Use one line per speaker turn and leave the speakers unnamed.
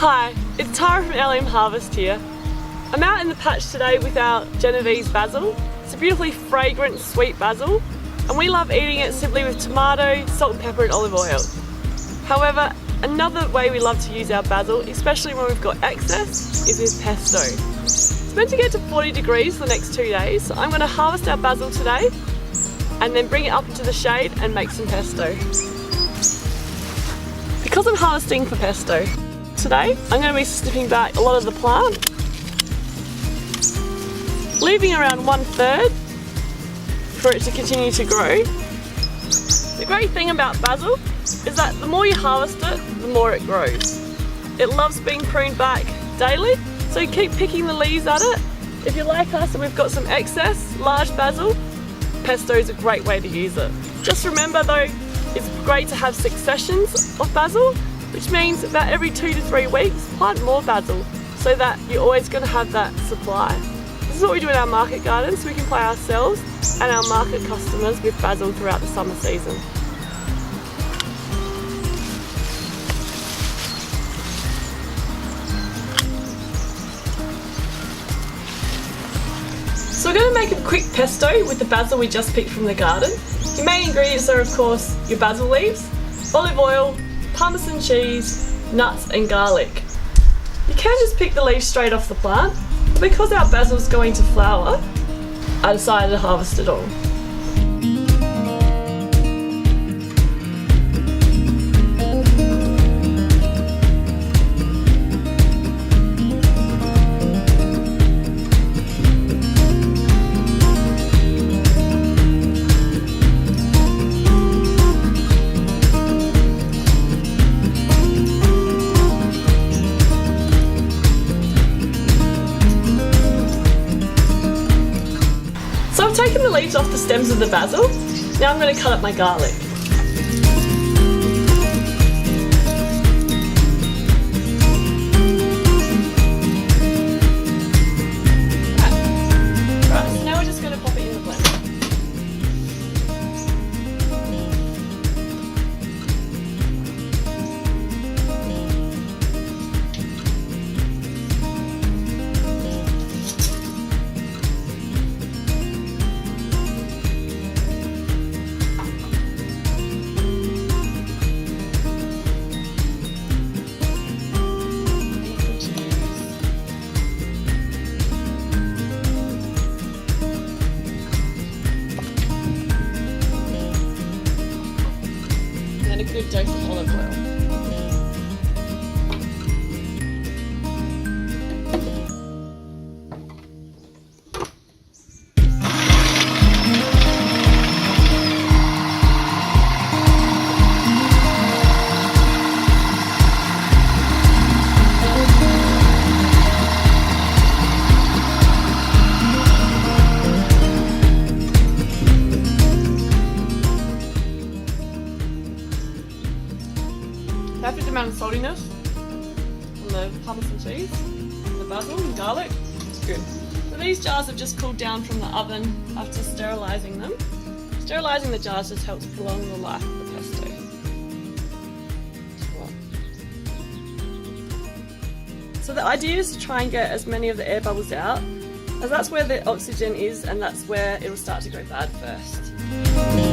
Hi, it's Tara from LM Harvest here. I'm out in the patch today with our Genovese basil. It's a beautifully fragrant, sweet basil, and we love eating it simply with tomato, salt and pepper and olive oil. However, another way we love to use our basil, especially when we've got excess, is with pesto. It's meant to get to 40 degrees for the next 2 days, so I'm going to harvest our basil today and then bring it up into the shade and make some pesto. Because I'm harvesting for pesto today, I'm going to be snipping back a lot of the plant, leaving around 1/3 for it to continue to grow. The great thing about basil is that the more you harvest it, the more it grows. It loves being pruned back daily, so you keep picking the leaves at it. If you're like us and we've got some excess large basil, pesto is a great way to use it. Just remember though, it's great to have successions of basil, which means about every 2 to 3 weeks plant more basil so that you're always going to have that supply. This is what we do in our market gardens, so we can supply ourselves and our market customers with basil throughout the summer season. So we're going to make a quick pesto with the basil we just picked from the garden. Your main ingredients are of course your basil leaves, olive oil, Parmesan cheese, nuts and garlic. You can just pick the leaves straight off the plant, but because our basil is going to flower, I decided to harvest it all. So I've taken the leaves off the stems of the basil. Now I'm going to cut up my garlic. Right, so now we're just going to pop it in the blender. And a good dose of olive oil. Perfect amount of saltiness from the Parmesan cheese, the basil and garlic. It's good. So these jars have just cooled down from the oven after sterilising them. Sterilising the jars just helps prolong the life of the pesto. So the idea is to try and get as many of the air bubbles out, as that's where the oxygen is and that's where it will start to go bad first.